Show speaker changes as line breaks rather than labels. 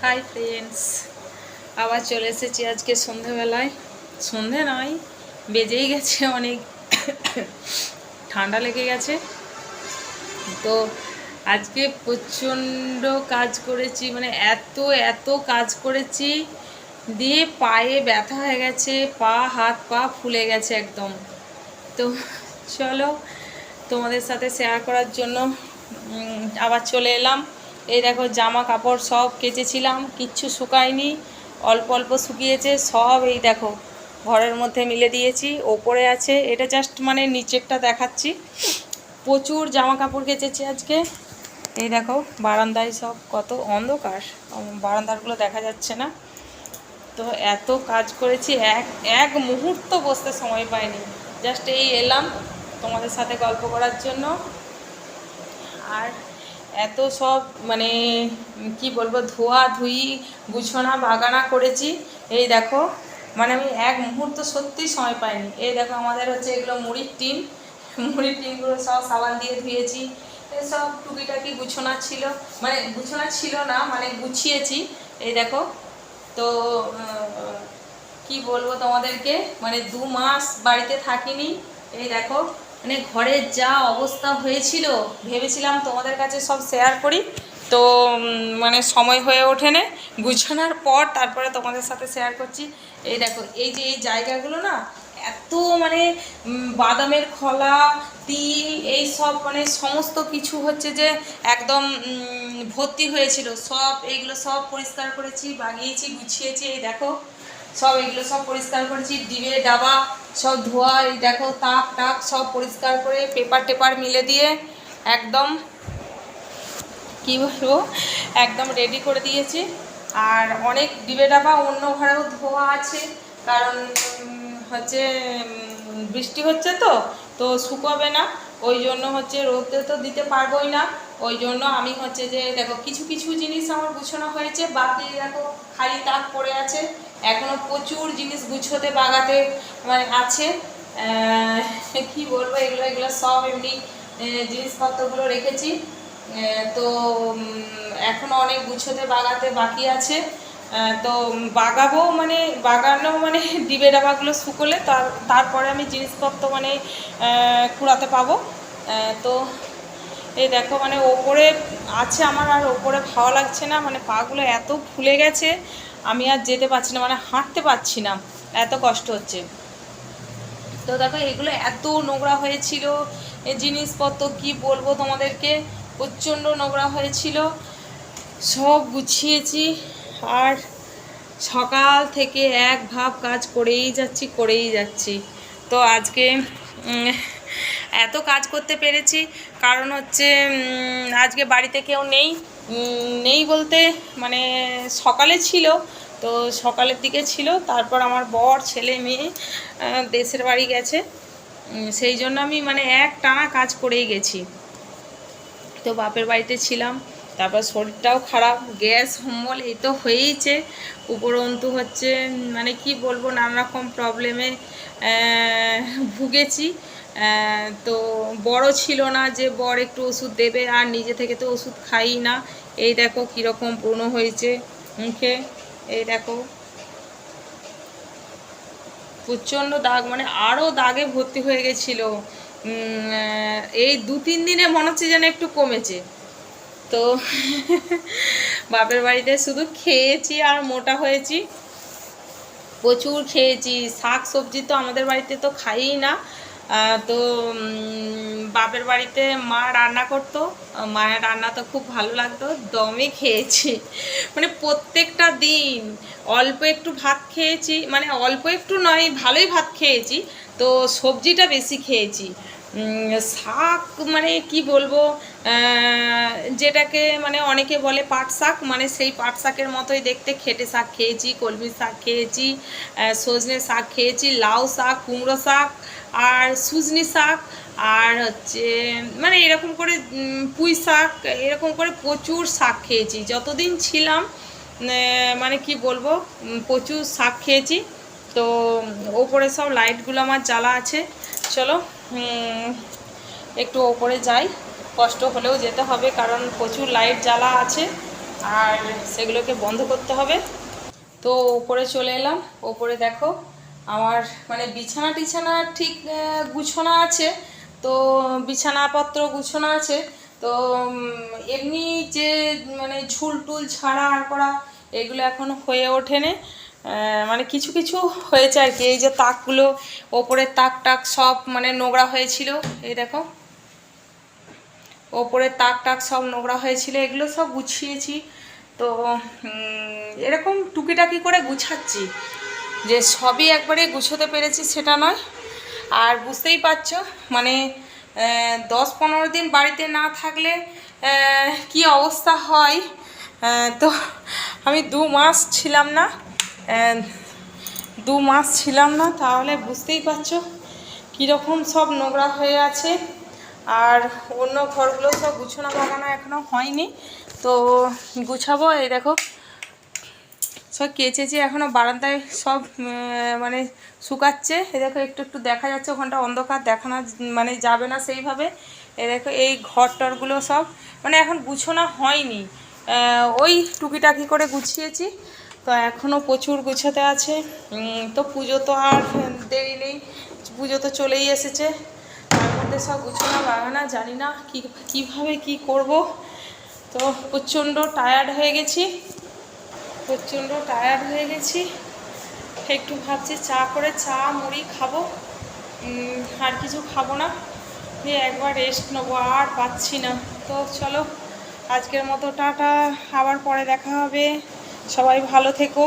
Hi friends, আবার চলে এসেছি আজকে সন্ধেবেলায়। সন্ধে নয়, বেজেই গেছে অনেক। ঠান্ডা লেগে গেছে তো আজকে প্রচণ্ড কাজ করেছি, মানে এত এত কাজ করেছি দিয়ে পায়ে ব্যথা হয়ে গেছে, হাত পা ফুলে গেছে একদম। তো চলো তোমাদের সাথে শেয়ার করার জন্য আবার চলে এলাম। এই দেখো জামা কাপড় সব কেচেছিলাম, কিচ্ছু শুকায়নি, অল্প অল্প শুকিয়েছে সব। এই দেখো ঘরের মধ্যে মিলে দিয়েছি, ওপরে আছে, এটা জাস্ট মানে নিচেরটা দেখাচ্ছি। প্রচুর জামা কাপড় কেচেছি আজকে। এই দেখো বারান্দায় সব কত অন্ধকার, বারান্দারগুলো দেখা যাচ্ছে না। তো এত কাজ করেছি, এক এক মুহূর্ত বসতে সময় পাইনি। জাস্ট এই এলাম তোমাদের সাথে গল্প করার জন্য। আর এত সব মানে কি বলবো, ধোয়া ধুই গুছানা বাগানা করেছি। এই দেখো মানে আমি এক মুহূর্ত সত্যিই সময় পাইনি। এই দেখো আমাদের হচ্ছে এগুলো মুড়ির টিন, মুড়ির টিনগুলো সব সাবান দিয়ে ধুয়েছি। এসব টুকিটাকি গুছানা ছিল, মানে গুছানা ছিল না, মানে গুছিয়েছি। এই দেখো তো কি বলবো তোমাদেরকে, মানে 2 মাস বাড়িতে থাকিনি। এই দেখো মানে ঘরের যা অবস্থা হয়েছিল, ভেবেছিলাম তোমাদের কাছে সব শেয়ার করি, তো মানে সময় হয়ে ওঠেনি। গুছানোর পর তারপরে তোমাদের সাথে শেয়ার করছি। এই দেখো এই যে এই জায়গাগুলো না, এত মানে বাদামের খোলা, তিল, এই সব মানে সমস্ত কিছু হচ্ছে যে একদম ভর্তি হয়েছিল। সব এইগুলো সব পরিষ্কার করেছি, বাগিয়েছি, গুছিয়েছি। এই দেখো সব এগুলো সব পরিষ্কার করেছি, ডিবে ডাবা সব ধোয়া। এই দেখো তাক টাক সব পরিষ্কার করে পেপার টেপার মিলে দিয়ে একদম কী বলবো, একদম রেডি করে দিয়েছি। আর অনেক ডিবে ডাবা অন্য ঘরেও ধোয়া আছে, কারণ হচ্ছে বৃষ্টি হচ্ছে তো তো শুকোবে না, ওই জন্য হচ্ছে রোদে তো দিতে পারবোই না। ওই জন্য আমি হচ্ছে যে দেখো কিছু কিছু জিনিস আমার গুছানো হয়েছে, বাকি দেখো খালি তাক পড়ে আছে। এখনও প্রচুর জিনিস গুছোতে বাগাতে মানে আছে। কি বলবো, এগুলো এগুলো সব এমনি জিনিসপত্রগুলো রেখেছি। তো এখনও অনেক গুছোতে বাগাতে বাকি আছে। তো বাগাবো, মানে বাগানো মানে ডিবে ডাবাগুলো শুকোলে তারপরে আমি জিনিসপত্র মানে কুড়াতে পাবো। তো এই দেখো মানে ওপরে আছে আমার, আর ওপরে ভালো লাগছে না, মানে পাগুলো এত ফুলে গেছে আমি আর যেতে পারছি না, মানে হাঁটতে পারছি না, এত কষ্ট হচ্ছে। তো দেখো এগুলো এত নোংরা হয়েছিল, এই জিনিসপত্র কি বলবো তোমাদেরকে, প্রচণ্ড নোংরা হয়েছিল। সব গুছিয়েছি, আর সকাল থেকে এক ভাব কাজ করেই যাচ্ছি। তো আজকে এত কাজ করতে পেরেছি কারণ হচ্ছে আজকে বাড়িতে কেউ নেই বলতে মানে সকালে ছিল, তো সকালের দিকে ছিল, তারপর আমার বর ছেলে মেয়ে দেশের বাড়ি গেছে, সেই জন্য আমি মানে এক টানা কাজ করেই গেছি। তো বাপের বাড়িতে ছিলাম, তারপর শরীরটাও খারাপ, গ্যাস অম্বল এই তো হয়েইছে, উপরন্তু হচ্ছে মানে কি বলবো, নানা রকম প্রবলেমে ভুগেছি। তো বড় ছিল না যে বর একটু ওষুধ দেবে, আর নিজে থেকে তো ওষুধ খাই না। এই দেখো কীরকম ব্রণ হয়েছে মুখে, এই দেখো প্রচণ্ড দাগ, মানে আরও দাগে ভর্তি হয়ে গেছিলো। এই 2-3 দিনে মনে হচ্ছে যেন একটু কমেছে। তো বাপের বাড়িতে শুধু খেয়েছি আর মোটা হয়েছি, প্রচুর খেয়েছি। শাক সবজি তো আমাদের বাড়িতে তো খাইই না। তো বাপের বাড়িতে মা রান্না করতো, মায়ের রান্না তো খুব ভালো লাগতো, দমে খেয়েছি, মানে প্রত্যেকটা দিন অল্প একটু ভাত খেয়েছি, মানে অল্প একটু নয়, ভালোই ভাত খেয়েছি, তো সবজিটা বেশি খেয়েছি। শাক মানে কি বলবো, যেটাকে মানে অনেকে বলে পাট শাক, মানে সেই পাট শাকের মতোই দেখতে, খেটে শাক খেয়েছি, কলমি শাক খেয়েছি, সজনে শাক খেয়েছি, লাউ শাক, কুমড়ো শাক, আর সুজনি শাক, আর হচ্ছে মানে এরকম করে পুঁই শাক, এরকম করে প্রচুর শাক খেয়েছি যতদিন ছিলাম। মানে কি বলবো, প্রচুর শাক খেয়েছি। তো ওপরে সব লাইটগুলো আমার জ্বালা আছে, চলো একটু ওপরে যাই, কষ্ট হলেও যেতে হবে কারণ প্রচুর লাইট জ্বালা আছে। আর সেগুলোকে বন্ধ করতে হবে। তো ওপরে চলে এলাম। ওপরে দেখো আমার মানে বিছানা টিছানা ঠিক গুছানো আছে, তো বিছানাপত্র গুছানো আছে। তো এমনি যে মানে ঝুল টুল ছাড়া আর করা এগুলো এখনো হয়ে ওঠেনি। মানে কিছু কিছু হয়েছে আর কি। এই যে তাকগুলো, ওপরের তাক টাক সব মানে নোংরা হয়েছিল, এই দেখো ওপরে তাক টাক সব নোংরা হয়েছিল, এগুলো সব গুছিয়েছি। তো এরকম টুকিটাকি করে গুছাচ্ছি, যে সবই একবারে গুছোতে পেরেছি সেটা নয়। আর বুঝতেই পারছো মানে 10-15 দিন বাড়িতে না থাকলে কি অবস্থা হয়। তো আমি 2 মাস ছিলাম না, 2 মাস ছিলাম না, তাহলে বুঝতেই পারছো কীরকম সব নোংরা হয়ে আছে। আর অন্য ঘরগুলো সব গুছানো বাগানো এখনও হয়নি, তো গুছাবো। এই দেখো সব কেচেছি, এখনও বারান্দায় সব মানে শুকাচ্ছে। এই দেখো একটু একটু দেখা যাচ্ছে, ওখানটা অন্ধকার দেখানো মানে যাবে না সেইভাবে। এই দেখো এই ঘর টরগুলো সব মানে এখন গুছানো হয়নি, ওই টুকিটাকি করে গুছিয়েছি। তো এখনও প্রচুর গুছাতে আছে। তো পুজো তো আর দেরি নেই, পুজো তো চলেই এসেছে। তার মধ্যে সব গুছানো বাগানা জানি না কীভাবে কি করব। তো প্রচণ্ড টায়ার্ড হয়ে গেছি, একটু ভাবছি চা করে চা মুড়ি খাবো, আর কিছু খাবো না, দিয়ে একবার রেস্ট নেবো, আর পাচ্ছি না। তো চলো আজকের মতো টাটা, আবার পরে দেখা হবে। সবাই ভালো থেকো।